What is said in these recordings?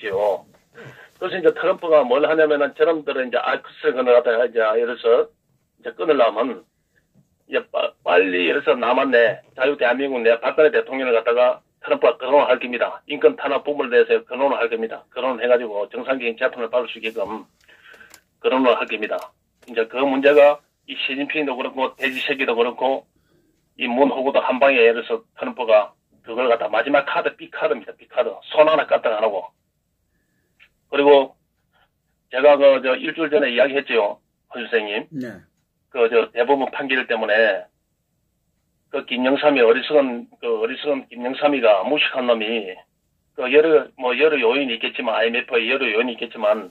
있지요. 그래서 이제 트럼프가 뭘 하냐면은 저놈들은 이제 알크스를 건너가다가 이제 예를 들어서 이제 끊으려면 이제 빨리 예를 들어서 남한내 자유 대한민국 내 박근혜 대통령을 갖다가 트럼프가 근원을 할 겁니다. 인권 탄압 부분에 대해서 근원을 할 겁니다. 근원을 해가지고 정상적인 재판을 받을 수 있게끔 근원을 할 겁니다. 이제 그 문제가 이 시진핑도 그렇고 대지새끼도 그렇고 이 문호구도 한 방에 예를 들어서 트럼프가 그걸 갖다 마지막 카드 B카드입니다. B카드. 손 하나 까딱 안 하고. 그리고 제가 저 일주일 전에 이야기했죠. 헌 선생님. 네. 대법원 판결 때문에 김영삼이 어리석은 김영삼이가 무식한 놈이 여러 요인이 있겠지만 IMF의 여러 요인이 있겠지만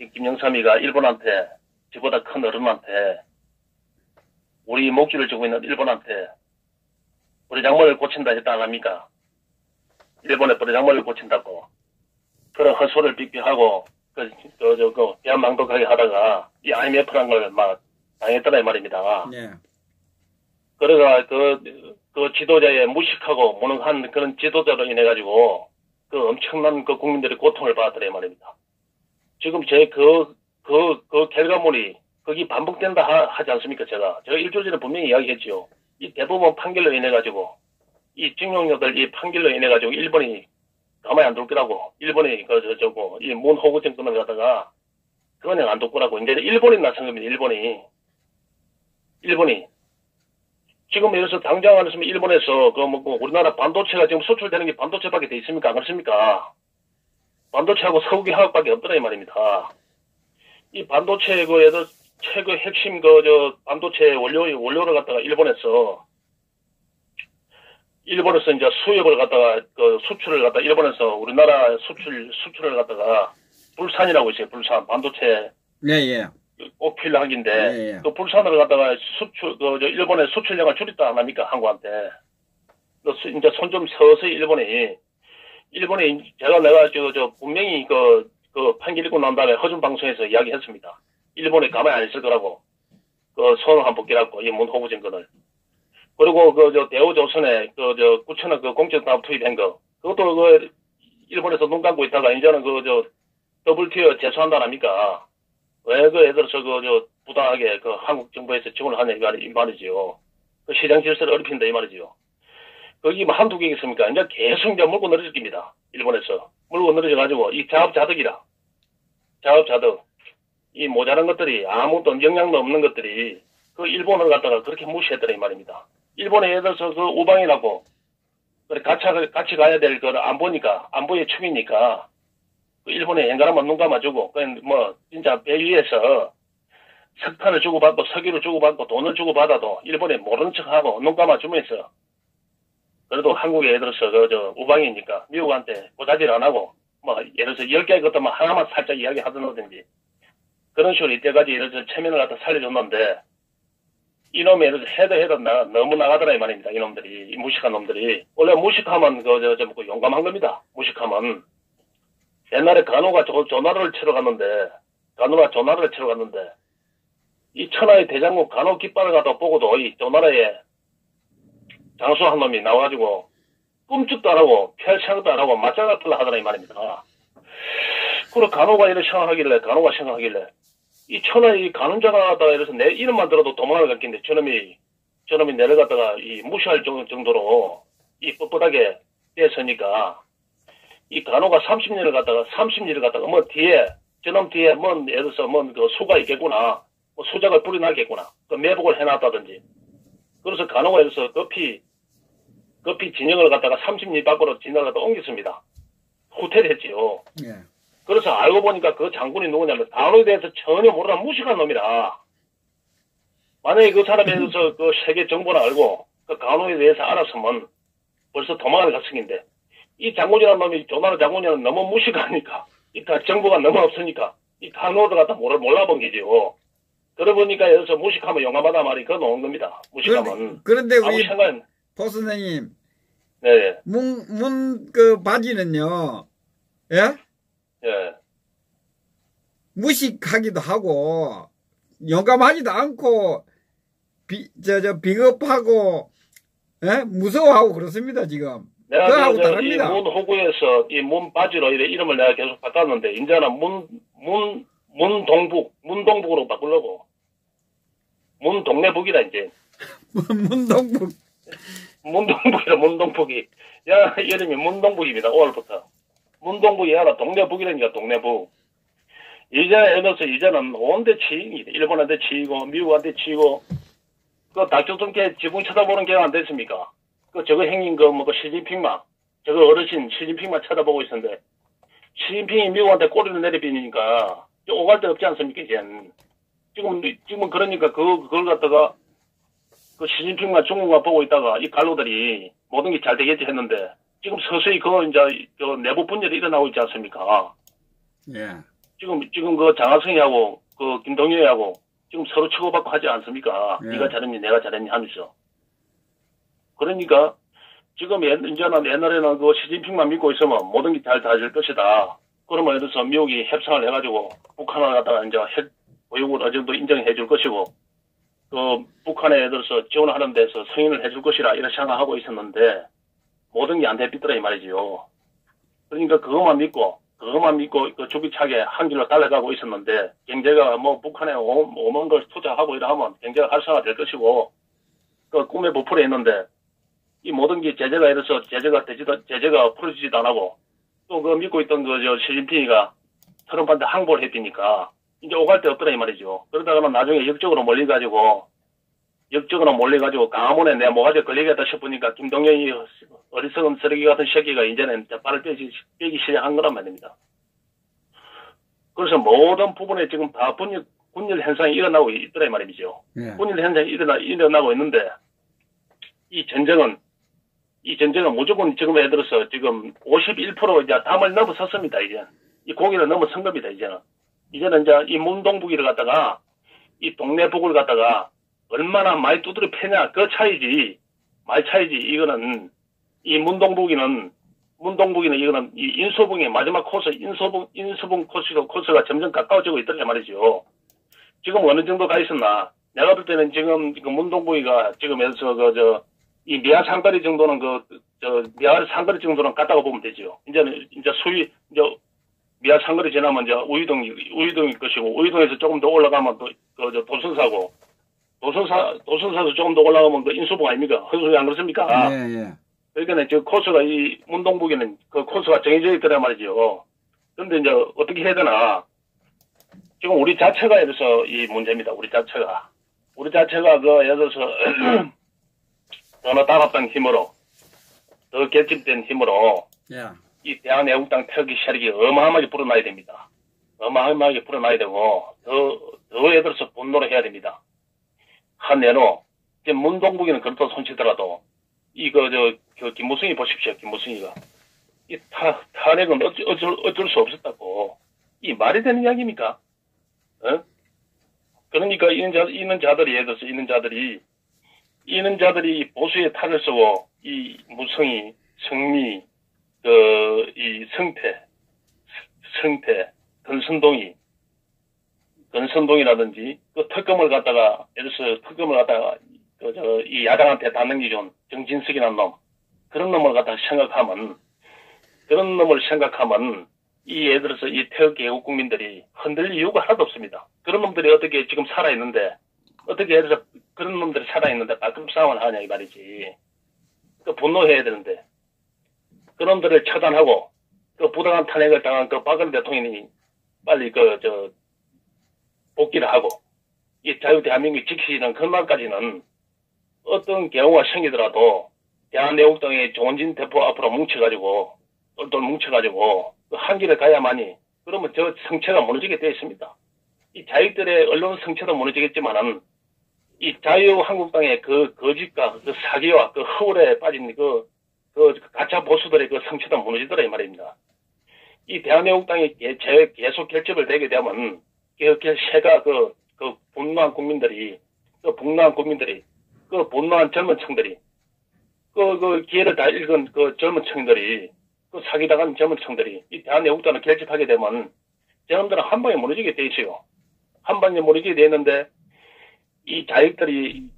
이 김영삼이가 일본한테 저보다 큰 어른한테 우리 목줄을 쥐고 있는 일본한테 버르장머리를 고친다 했다 안 합니까? 일본의 버르장머리를 고친다고 그런 헛소리를 삑삑하고 대한망독하게 하다가 이 IMF란 걸 막 당했더라 이 말입니다. 네. 그래가 그 지도자의 무식하고 무능한 그런 지도자로 인해 가지고 그 엄청난 그 국민들의 고통을 받았더라 이 말입니다. 지금 그 결과물이 거기 반복된다 하지 않습니까? 제가 일주일 전에 분명히 이야기했지요. 이 대법원 판결로 인해 가지고 이 징용료들 이 판결로 인해 가지고 일본이 가만히 안 둘 거라고 일본이 이 문호구 정권을 갖다가 그냥 안 둘 거라고 이제 일본이 나선 겁니다. 일본이 지금 예를 들어서 당장 안 했으면 일본에서 우리나라 반도체가 지금 수출되는 게 반도체밖에 돼 있습니까? 안 그렇습니까? 반도체하고 석유기 화학밖에 없더라 이 말입니다. 이 반도체 최고 핵심 반도체 원료를 갖다가 일본에서 이제 수입을 갖다가 수출을 갖다가 일본에서 우리나라 수출을 갖다가 불산이라고 있어요. 불산 반도체. 네, 예. 꼭 필요한 긴데 예. 그 불산을 갖다가 일본의 수출량을 줄였다 안 합니까? 한국한테. 이제 손 좀 서서히 일본이 내가 분명히 판결 읽고 난 다음에 허준 방송에서 이야기했습니다. 일본이 가만히 안 있을 거라고. 손을 한번 벗기라고, 이 문호구 정권을. 그리고 대우조선에 9천억 공적 사업 투입한 거. 그것도 일본에서 눈 감고 있다가 이제는 WTO 제소한다 합니까? 왜 애들 부당하게 한국 정부에서 지원을 하냐 이 말이지요. 시장 질서를 어렵힌다 이 말이지요. 거기 한두 개 있습니까? 이제 계속 이제 물고 늘어질 겁니다. 일본에서. 물고 늘어져가지고 이 자업자득이라. 자업자득. 이 모자란 것들이 아무것도 영향도 없는 것들이 일본을 갖다가 그렇게 무시했더라 이 말입니다. 일본에 예를 들어서 우방이라고 같이 가야 될 걸 안 보니까 안보의 축이니까 일본에 엔간하면 눈 감아주고 진짜 배 위에서 석탄을 주고받고 석유를 주고받고 돈을 주고받아도 일본에 모르는 척하고 눈 감아주면서 그래도 한국에 예를 들어서 우방이니까 미국한테 고자질 안 하고 예를 들어서 10개의 것도 하나만 살짝 이야기하던지 그런 식으로 이때까지 예를 들어서 체면을 갖다 살려줬는데 이놈이 예를 들어서 해도 너무 나가더라 이 말입니다. 이놈들이 이 무식한 놈들이 원래 무식하면 용감한 겁니다. 무식하면 옛날에 간호가 전화를 치러 갔는데 이 천하의 대장국 간호 깃발을 갖다 보고도 이 전화에 장수한 놈이 나와가지고 꿈쩍도 안 하고 별생각도 안 하고 맞짱을 하더라 이 말입니다. 그리고 간호가 생각하길래 이 천하의 간호자가 이래서 내 이름만 들어도 도망을 갔긴데 저놈이 내려갔다가 이 무시할 정도로 이 뻣뻣하게 떼서니까 이 간호가 30년을 갖다가 저놈 뒤에 예를 들어서 수가 있겠구나. 수작을 뿌려놨겠구나. 매복을 해놨다든지. 그래서 간호가 예를 들어서 급히 진영을 갖다가 30리 밖으로 진영을 갖다 옮겼습니다. 후퇴를 했지요. 예. 그래서 알고 보니까 그 장군이 누구냐면 간호에 대해서 전혀 모르는 무식한 놈이라. 만약에 그 사람에 대해서 세계 정보를 알고 간호에 대해서 알았으면 벌써 도망을 갔으인데 이 장군이라는 놈이 조나라 장군이라는 너무 무식하니까 정보가 너무 없으니까 이 간호를 갖다 몰라본 게지요. 그러다 보니까 여기서 무식하면 용감하다 말이 그거 나온 겁니다. 무식하면. 그런데 우리 보 선생님. 네. 바지는요. 예? 예. 무식하기도 하고 용감하지도 않고 비겁하고 예? 무서워하고 그렇습니다 지금. 내가 그거하고 이 다릅니다. 문 호구에서 이 문 바지로 이름을 내가 계속 바꿨는데, 이제는 문동북으로 바꾸려고. 문동네북이다, 이제. 문동북. 문동북이라, 문동북이. 야, 이름이 문동북입니다, 5월부터. 문동북이 아니라 동네북이라니까, 동네북. 이제는 온데 치입니다. 일본한테 치이고, 미국한테 치이고, 그 닥쳤던 게 지붕 쳐다보는 게가 안 됐습니까? 저거 행인 시진핑만, 저거 어르신 시진핑만 쳐다보고 있었는데, 시진핑이 미국한테 꼬리를 내리비니까, 오갈 데 없지 않습니까, 이제는. 지금은 그러니까 그걸 갖다가, 그 시진핑만 중국만 보고 있다가, 이 갈로들이 모든 게 잘 되겠지 했는데, 지금 서서히 내부 분열이 일어나고 있지 않습니까? 예. 지금 그 장하성이하고, 그 김동연이하고, 지금 서로 치고받고 하지 않습니까? 예. 네가 잘했니, 내가 잘했니 하면서. 그러니까, 지금 이제는 옛날에는 그 시진핑만 믿고 있으면 모든 게 잘 다질 것이다. 그러면 예를 들어서 미국이 협상을 해가지고 북한을 갖다가 이제 핵 보유국을 어느 정도 인정해 줄 것이고, 그 북한에 예를 들어서 지원하는 데서 승인을 해줄 것이라 이렇게 생각하고 있었는데, 모든 게 안 되비더라 이 말이지요. 그러니까 그것만 믿고 그 주기차게 한 길로 달려가고 있었는데, 경제가 북한에 오만 걸 투자하고 이러면 경제가 활성화 될 것이고, 그 꿈에 부풀어 있는데, 이 모든 게 제재가 이래서 제재가 풀어지지도 안 하고, 또 그 믿고 있던 시진핑이가 트럼프한테 항복을 했으니까, 이제 오갈 데 없더라 이 말이죠. 그러다가는 나중에 역적으로 몰려가지고 강화문에 내 모가지 걸리겠다 싶으니까 김동연이 어리석은 쓰레기 같은 새끼가 이제는 발을 빼기 시작한 거란 말입니다. 그래서 모든 부분에 지금 다 분열 현상이 일어나고 있더라 이 말이죠. 예. 분열 현상이 일어나고 있는데, 이 전쟁은 무조건 지금 예를 들어서 지금 51% 이제 담을 넘어섰습니다, 이제. 이 고기를 넘어선 겁니다, 이제는. 이제는 이제 이 문동북이를 갖다가, 이 동네북을 갖다가 얼마나 많이 두드려 패냐, 그 차이지, 말 차이지, 이거는, 이 문동북이는 이거는 이 인소봉의 마지막 코스, 인소봉 코스가 점점 가까워지고 있더라 말이죠. 지금 어느 정도 가 있었나? 내가 볼 때는 지금 문동북이가 지금 예를 들어서 이 미아 상거리 정도는 미아 상거리 정도는 갔다고 보면 되죠. 이제 미아 상거리 지나면 이제 우이동일 것이고, 우이동에서 조금 더 올라가면 도순사고, 도순사에서 조금 더 올라가면 인수봉 아닙니까? 헛소리 안 그렇습니까? 예. 그러니까 저 코스가 이 문동북에는 그 코스가 정해져 있더란 말이죠. 그런데 이제 어떻게 해야 되나? 지금 우리 자체가 예를 들어서 이 문제입니다. 우리 자체가 예를 들어서 더 단합당 힘으로, 더 결집된 힘으로, 예. 이 대한애국당 태극기 세력이 어마어마하게 불어나야 됩니다. 어마어마하게 불어나야 되고, 더 예를 들어서 분노를 해야 됩니다. 한내로, 지금 문동북이는 그렇다 손치더라도, 김무성이 보십시오, 김무성이가. 이 탄핵은 어쩔 수 없었다고. 이 말이 되는 이야기입니까? 그러니까 있는 자들이 보수의 탈을 쓰고, 이 무성이, 성미, 이 성태, 건선동이라든지, 그 특검을 갖다가, 예를 들어서 이 야당한테 다 넘기준 정진석이라는 놈, 그런 놈을 갖다가 생각하면, 예를 들어서 이 태극기 애국 국민들이 흔들릴 이유가 하나도 없습니다. 그런 놈들이 어떻게 지금 살아있는데, 그런 놈들이 살아있는데 발끈 싸움을 하냐, 이 말이지. 분노해야 되는데, 그 놈들을 처단하고, 부당한 탄핵을 당한 박근혜 대통령이 빨리 복귀를 하고, 이 자유대한민국이 지키시는 그날까지는 어떤 경우가 생기더라도, 대한애국당의 조원진 대표 앞으로 똘똘 뭉쳐가지고, 한 길을 가야만이, 그러면 저 성체가 무너지게 되어 있습니다. 이 자유들의 언론 성체도 무너지겠지만은, 이 자유한국당의 그 거짓과 그 사기와 그 허울에 빠진 가짜 보수들의 그 성체도 무너지더라 이 말입니다. 이 대한애국당이 계속 결집을 되게 되면, 새가 분노한 국민들이, 분노한 젊은 층들이, 기회를 다 읽은 젊은 층들이, 사기당한 젊은 층들이, 이 대한애국당을 결집하게 되면, 저놈들은 한 방에 무너지게 돼 있어요. 한 방에 무너지게 돼 있는데, 이 자익들이,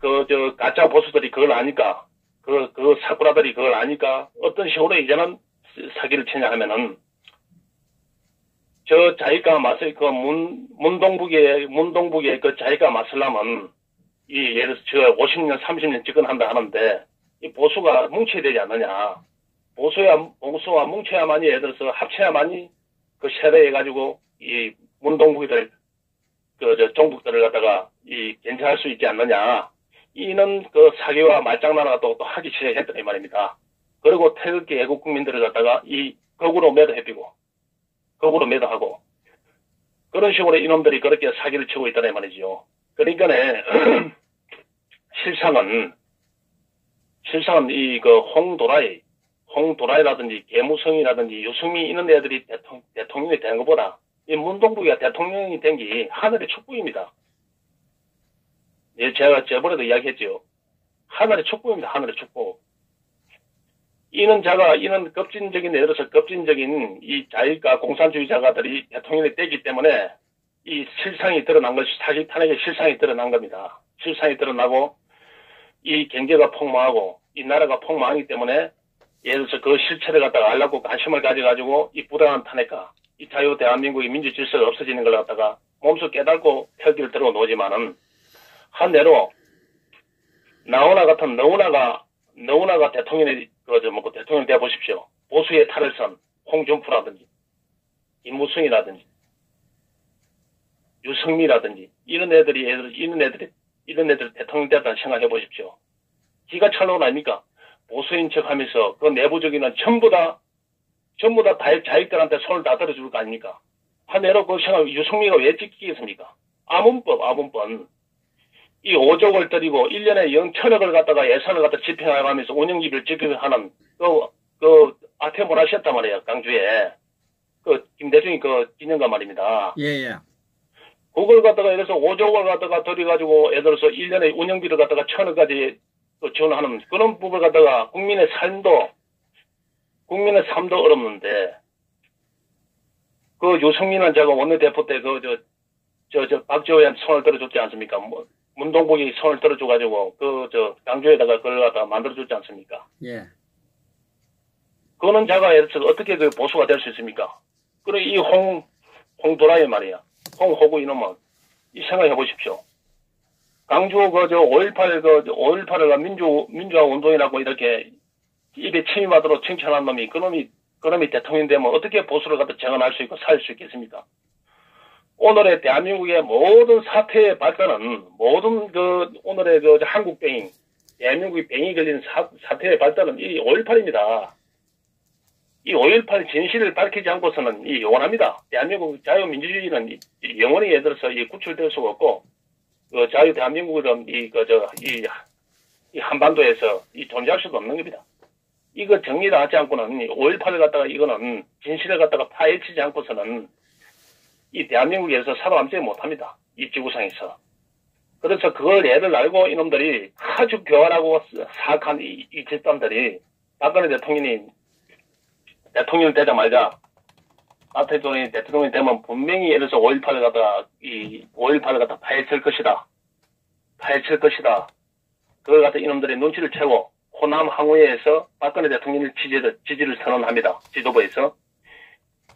가짜 보수들이 그걸 아니까, 그 사쿠라들이 그걸 아니까 어떤 식으로 이제는 사기를 치냐 하면은, 저 자기가 맞을 그 문동북에 그 자기가 맞으려면, 예를 들어서 저 50년, 30년 집권한다 하는데, 이 보수가 뭉쳐야 되지 않느냐. 보수와 뭉쳐야만이, 예를 들어서 합쳐야만이 그 세대해가지고, 이 문동북이들, 종북들을 갖다가, 견제할 수 있지 않느냐. 이는 그 사기와 말장난을 또 하기 시작했다, 이 말입니다. 그리고 태극기 애국 국민들을 갖다가 거꾸로 매도해비고, 거꾸로 매도하고, 그런 식으로 이놈들이 그렇게 사기를 치고 있다는 말이죠. 그러니까네, 실상은 홍도라이라든지 계무성이라든지 유승민 이런 애들이 대통령이 되는 것보다 이 문동북이가 대통령이 된 게 하늘의 축복입니다. 예, 제가 저번에도 이야기했죠. 하늘의 축복입니다. 하늘의 축복. 이는 급진적인, 예를 들어서 급진적인 이 자유가 공산주의자가들이 대통령이 되기 때문에 이 실상이 드러난 것이 사기 탄핵의 실상이 드러난 겁니다. 실상이 드러나고 이 경제가 폭망하고 이 나라가 폭망하기 때문에 예를 들어서 그 실체를 갖다가 알라고 관심을 가져가지고 이 부당한 탄핵과 이 자유 대한민국의 민주 질서가 없어지는 걸 갖다가 몸소 깨닫고 혈기를 들어 놓지만은 한대로 너우나가 대통령이 대통령 돼 보십시오. 보수의 탈을 선 홍준표라든지 임무승이라든지 유승미라든지 이런 애들이 대통령 되었다는 생각해 보십시오. 기가 찰나온 아닙니까? 보수인 척하면서 그 내부적인 전부 다 자익들한테 손을 다 들어줄 거 아닙니까? 한대로 그 생각 유승미가 왜 찍히겠습니까? 아문법. 이 5조를 들이고 1년에 0천억을 갖다가 예산을 갖다 집행하면서 운영기비를 집행하는 아템을 하셨단 말이에요. 강주에. 김대중이 기념관 말입니다. 예. 그걸 갖다가 예를 들어서 5조를 갖다가 들여가지고 예를 들어서 1년에 운영비를 갖다가 1,000억까지 지원하는 그런 부분을 갖다가 국민의 삶도 어렵는데 유승민은 제가 원내대표 때 박지호한테 손을 들어줬지 않습니까? 문동북이 손을 들어줘가지고, 강주에다가 그걸 갖다가 만들어줬지 않습니까? 예. 그거는 제가 예를 들어서 어떻게 보수가 될 수 있습니까? 그래, 이 홍도라이 말이야. 홍호구 이놈은, 생각해 보십시오. 강주 5.18을 민주화 운동이라고 이렇게 입에 침이 맞도록 칭찬한 놈이, 그놈이 대통령 되면 어떻게 보수를 갖다 정언할 수 있고 살 수 있겠습니까? 오늘의 대한민국의 모든 사태의 발단은, 오늘의 한국병이, 대한민국이 병이 걸리는 사태의 발단은 이 5.18입니다. 이 5.18 진실을 밝히지 않고서는 영원합니다. 대한민국 자유민주주의는 영원히 예를 들어서 구출될 수가 없고, 자유 대한민국은 이 한반도에서 존재할 수도 없는 겁니다. 이거 정리를 하지 않고는 5.18을 갖다가 이거는 진실을 갖다가 파헤치지 않고서는 이 대한민국에서 살아남지 못합니다. 이 지구상에서. 그래서 그걸 예를 알고 이놈들이 아주 교활하고 사악한 이 집단들이 박근혜 대통령이 대통령 되자마자 대통령이 되면 분명히 예를 들어서 5.18을 갖다 파헤칠 것이다. 그걸 갖다 이놈들의 눈치를 채고 호남 항우회에서 박근혜 대통령의 지지를 선언합니다. 지도부에서.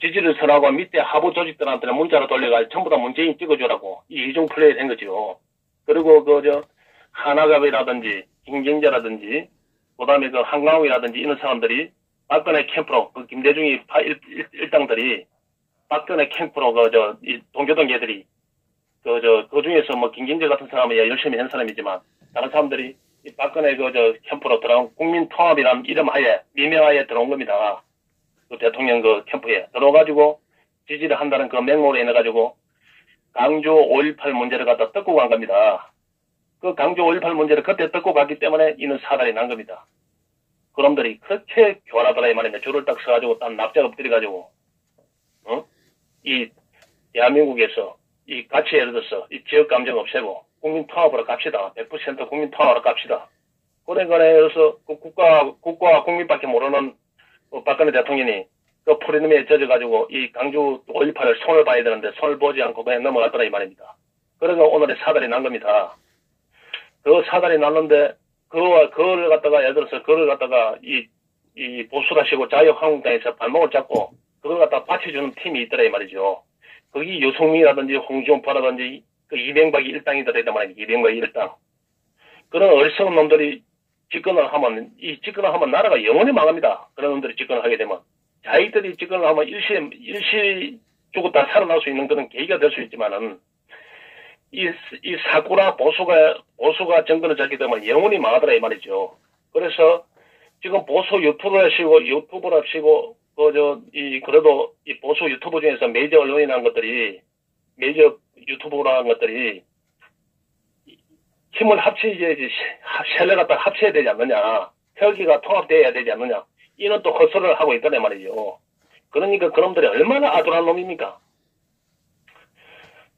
지지를 선하고 밑에 하부 조직들한테는 문자로 돌려가 전부 다 문재인 찍어주라고 이중 플레이 된 거죠. 그리고 하나갑이라든지 김경재라든지 그다음에 한강욱이라든지 이런 사람들이 박근혜 캠프로 김대중이 일당들이 박근혜 캠프로 동교동계들이 그 중에서 김경재 같은 사람은 열심히 한 사람이지만 다른 사람들이 박근혜 캠프로 들어온 국민통합이라는 이름하에 미명하에 들어온 겁니다. 대통령 캠프에 들어가지고 지지를 한다는 그 맹목으로 인해가지고 강주 5.18 문제를 갖다 뜯고 간 겁니다. 그 강주 5.18 문제를 그때 뜯고 갔기 때문에 이는 사달이 난 겁니다. 그놈들이 그렇게 교활하더라 이 말입니다. 줄을 딱 서가지고 딱 납작 엎드려가지고 이 대한민국에서 이 가치 예를 들어서 이 지역 감정 없애고 국민 통합으로 갑시다. 100% 국민 통합으로 갑시다. 그래서 국가와 국민밖에 모르는 박근혜 대통령이 그 포리눔에 젖어가지고 이 강주 5.18을 손을 봐야 되는데 손을 보지 않고 그냥 넘어갔더라 이 말입니다. 그러니까 오늘의 사달이 난 겁니다. 그 사달이 났는데 그거를 갖다가, 예를 들어서, 그거를 갖다가, 이 보수라시고 자유한국당에서 발목을 잡고, 그걸 갖다가 받쳐주는 팀이 있더라, 이 말이죠. 거기 유승민이라든지, 홍준표라든지, 그 이명박이 일당이더라, 이 말이죠. 이명박이 일당. 그런 어리석은 놈들이 집권을 하면 나라가 영원히 망합니다. 그런 놈들이 집권을 하게 되면. 자기들이 집권을 하면 일시 죽었다 살아날 수 있는 그런 계기가 될 수 있지만은, 이 사꾸라 보수가 정권을 잡게 되면 영원히 망하더라, 이 말이죠. 그래서 지금 보수 유튜버랍시고, 그래도 이 보수 유튜버 중에서 메이저 언론이라는 것들이, 메이저 유튜버라는 것들이 힘을 세력 갖다 합쳐야 되지 않느냐. 혈기가 통합돼야 되지 않느냐. 이런 또 헛소리를 하고 있다는 말이죠. 그러니까 그놈들이 얼마나 아둔한 놈입니까?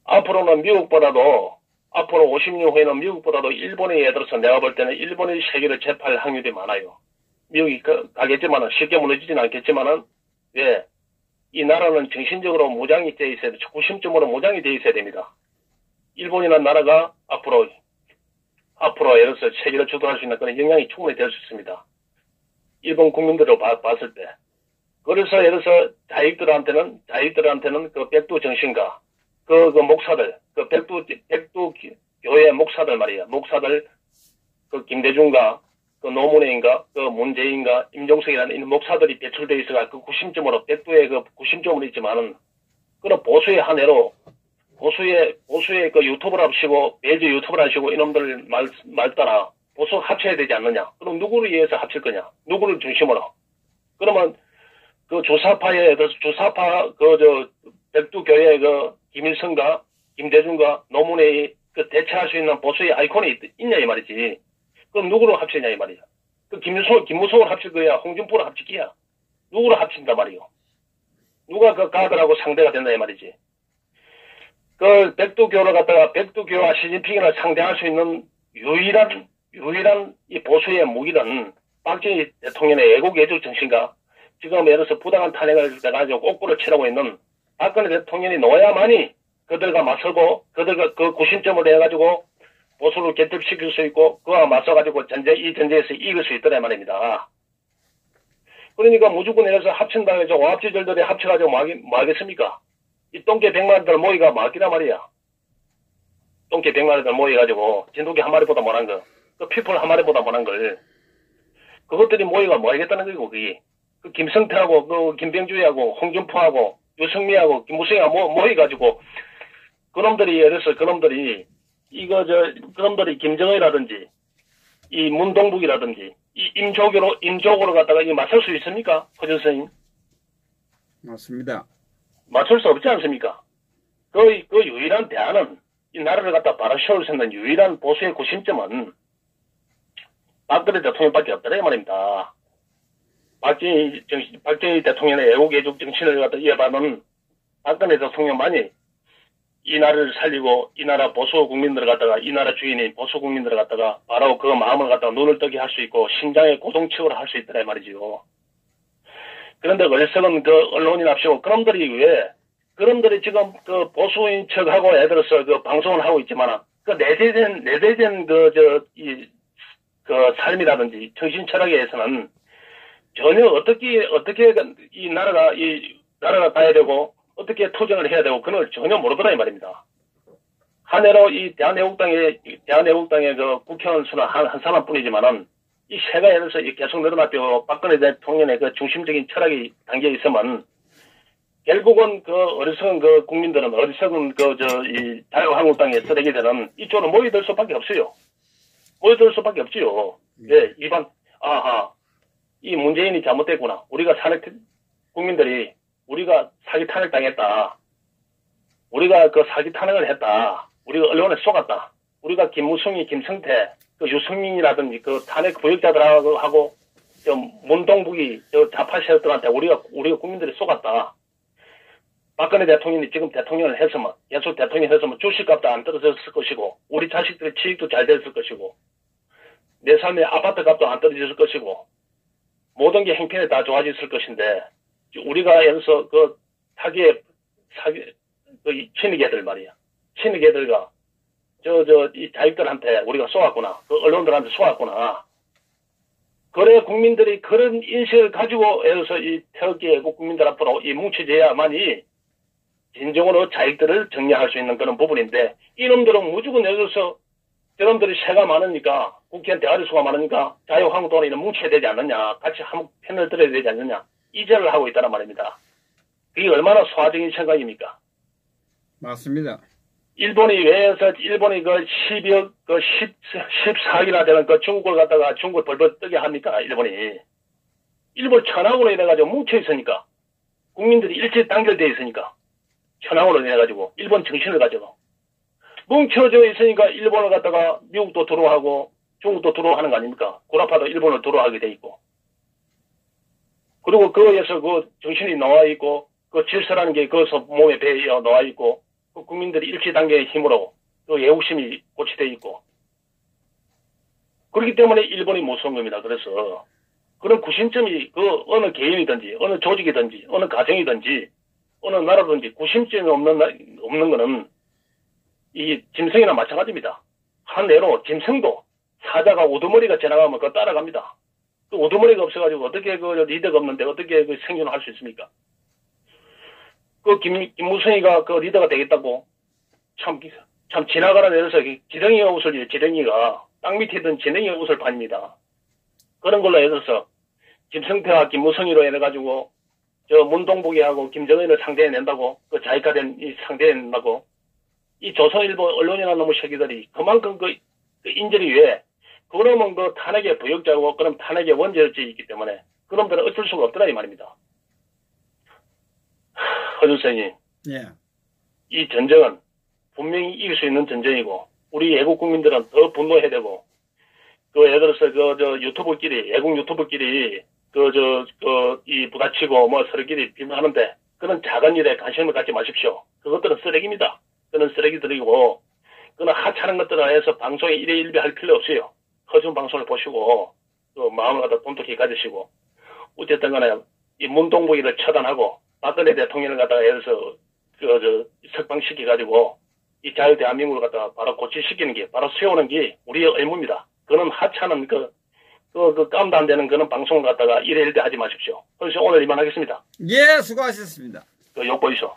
앞으로 50년 후에는 미국보다도 일본에 예를 들어서 내가 볼 때는 일본이 세계를 제패할 확률이 많아요. 미국이 가겠지만은 쉽게 무너지지는 않겠지만은 왜? 이 나라는 정신적으로 무장이 돼 있어야 돼. 구심점으로 무장이 돼 있어야 됩니다. 일본이라는 나라가 앞으로 예를 들어서 세계를 주도할 수 있는 그런 영향이 충분히 될 수 있습니다. 일본 국민들을 봤을 때. 그래서 예를 들어서 자익들한테는 그 백두 정신가, 그 목사들, 그 백두 교회 목사들 말이야. 목사들, 그 김대중가, 그 노무현인가, 그 문재인가, 임종석이라는 이 목사들이 배출되어 있어가 그 구심점으로, 백두의 그 구심점으로 있지만은, 그런 보수의 한 해로, 보수의 그 유튜브를 하시고, 매주 유튜브를 하시고, 이놈들 말 따라 보수 합쳐야 되지 않느냐. 그럼 누구를 위해서 합칠 거냐? 누구를 중심으로? 그러면 그 주사파, 백두교회 김일성과 김대중과 노무현이 그 대체할 수 있는 보수의 아이콘이 있냐, 이 말이지. 그럼 누구를 합치냐, 이 말이야. 그 김무성을 합칠 거야? 홍준표를 합칠 거야? 누구를 합친다 말이요. 누가 그 가들하고 상대가 된다, 이 말이지. 그 백두교와 시진핑을 상대할 수 있는 유일한 이 보수의 무기는 박정희 대통령의 애국 정신과 지금 예를 들어서 부당한 탄핵을 해가지고 꼬꾸를 치르고 있는 박근혜 대통령이 놓아야만이 그들과 맞서고 그들과 그 구심점을 해가지고 보수를 결집시킬 수 있고 그와 맞서가지고 이 전쟁에서 이길 수 있더라 말입니다. 그러니까 무조건 해서 합친다 해서 오합지졸들이 합쳐가지고 뭐 하겠습니까? 이 똥개 100마리들 모이가 막기란 말이야. 똥개 100마리들 모여가지고 진돗개 한 마리보다 못한 거, 그 피플 한 마리보다 못한 걸 그것들이 모이가 뭐 하겠다는 거고 거기. 그 김성태하고 그 김병주하고 홍준표하고 유승미하고 김무성이하고 모여가지고 그놈들이 예를 들어서 그놈들이 김정은이라든지 이 문동북이라든지 이 임조고로 갖다가 이 맞설 수 있습니까? 허준 선생님? 맞습니다. 맞출 수 없지 않습니까? 그 유일한 대안은 이 나라를 갖다 바로 세울 수 있는 유일한 보수의 구심점은 박근혜 대통령밖에 없더라 이 말입니다. 박정희 대통령의 애국 정신을 갖다 이어받는 박근혜 대통령만이 이 나라를 살리고 이 나라 보수 국민들을 갖다가 이 나라 주인인 보수 국민들을 갖다가 바로 그 마음을 갖다가 눈을 뜨게 할 수 있고 심장의 고동치료를 할 수 있더라 이 말이죠. 그런데 어리석은 그 언론인합시고 그놈들이 지금 그 보수인 척하고 예를 들어서 그 방송을 하고 있지만 그 내재된 그 삶이라든지 정신 철학에 의해서는 전혀 어떻게 이 나라가 가야 되고 어떻게 투쟁을 해야 되고 그걸 전혀 모르더라 이 말입니다. 한 해로 이 대한애국당의 그 국회의원 수는 한 사람뿐이지만은 이 세가 예를 들어서 계속 늘어났고 박근혜 대통령의 그 중심적인 철학이 담겨 있으면 결국은 그 어리석은 그 국민들은 어리석은 이 자유한국당의 쓰레기들은 이쪽으로 모여들 수밖에 없어요. 모여들 수밖에 없지요. 예, 이 문재인이 잘못됐구나. 우리가 국민들이 우리가 사기 탄핵 당했다. 우리가 그 사기 탄핵을 했다. 우리가 언론에 속았다. 우리가 김무성이, 김성태, 그 유승민이라든지 그 탄핵 부역자들하고 문동북이 좌파 세력들한테 우리가 국민들이 속았다. 박근혜 대통령이 지금 대통령을 했으면, 계속 대통령을 했으면 주식값도 안 떨어졌을 것이고, 우리 자식들의 취직도 잘 됐을 것이고, 내 삶의 아파트 값도 안 떨어졌을 것이고, 모든 게 형편이 다 좋아졌을 것인데, 우리가 예를 들어서 그 친이계들 말이야. 친이계들과 이 자익들한테 우리가 쏘았구나. 그 언론들한테 쏘았구나. 그래 국민들이 그런 인식을 가지고 해서 이 태극기 애국 국민들 앞으로 이 뭉쳐져야만이 진정으로 자익들을 정리할 수 있는 그런 부분인데 이놈들은 무조건 여기서 저놈들이 세가 많으니까 국회의원 대가리 수가 많으니까 자유한국당으로 이런 뭉쳐야 되지 않느냐 같이 한 편을 들어야 되지 않느냐 이제를 하고 있다는 말입니다. 그게 얼마나 소화적인 생각입니까? 맞습니다. 일본이 왜해서 일본이 그 12억, 14억이나 되는 그 중국을 갖다가 중국을 벌벌 뜨게 합니까? 일본이. 일본 천황으로 인해가지고 뭉쳐있으니까. 국민들이 일제 단결되어 있으니까. 천황으로 인해가지고. 일본 정신을 가지고. 뭉쳐져 있으니까 일본을 갖다가 미국도 들어오고 중국도 들어오는 거 아닙니까? 구라파도 일본을 들어오게 돼 있고. 그리고 그에서 그 정신이 나와 있고, 그 질서라는 게 거기서 몸에 배어 나와 있고, 국민들이 일치단계의 힘으로 또 애국심이 고취되어 있고 그렇기 때문에 일본이 무서운 겁니다. 그래서 그런 구심점이 그 어느 개인이든지 어느 조직이든지 어느 가정이든지 어느 나라든지 구심점이 없는 거는 이 짐승이나 마찬가지입니다. 한 예로 짐승도 사자가 우두머리가 지나가면 그거 따라갑니다. 그 우두머리가 없어가지고 어떻게 그 리더가 없는데 어떻게 그 생존할 수 있습니까? 그 김무성이가 그 리더가 되겠다고 참 지나가는 데서 지렁이가 웃을 지렁이가 땅 밑에 있던 지렁이가 웃을 판입니다. 그런 걸로 해서 김성태와 김무성이로 해가지고 저 문동복이하고 김정은을 상대해낸다고 그 자익화된 이 상대해낸다고 이 조선일보 언론이나 놈의 새끼들이 그만큼 그 인질이 왜 그러면 그 탄핵의 부역자고 그럼 탄핵의 원죄일지 있기 때문에 그놈들은 어쩔 수가 없더라 이 말입니다. 허 선생님, 예. 이 전쟁은 분명히 이길 수 있는 전쟁이고 우리 애국 국민들은 더 분노해야 되고 그 예를 들어서 저 유튜브끼리 애국 유튜브끼리 이 부딪히고 뭐 서로끼리 비판하는데 그런 작은 일에 관심을 갖지 마십시오. 그것들은 쓰레기입니다. 그는 쓰레기들이고 그는 하찮은 것들을 해서 방송에 일회일비 할 필요 없어요. 허준 방송을 보시고 그 마음을 갖다 돈독히 가지시고 어쨌든 간에 이 문동복이를 처단하고 박근혜 대통령을 갖다가 해서 석방시켜가지고 이 자유 대한민국을 갖다가 바로 고치시키는 게 바로 세우는 게 우리의 의무입니다. 그는 하찮은 깜도 안 되는 그런 방송을 갖다가 일회일대 하지 마십시오. 그래서 오늘 이만하겠습니다. 예, 수고하셨습니다. 욕보이소.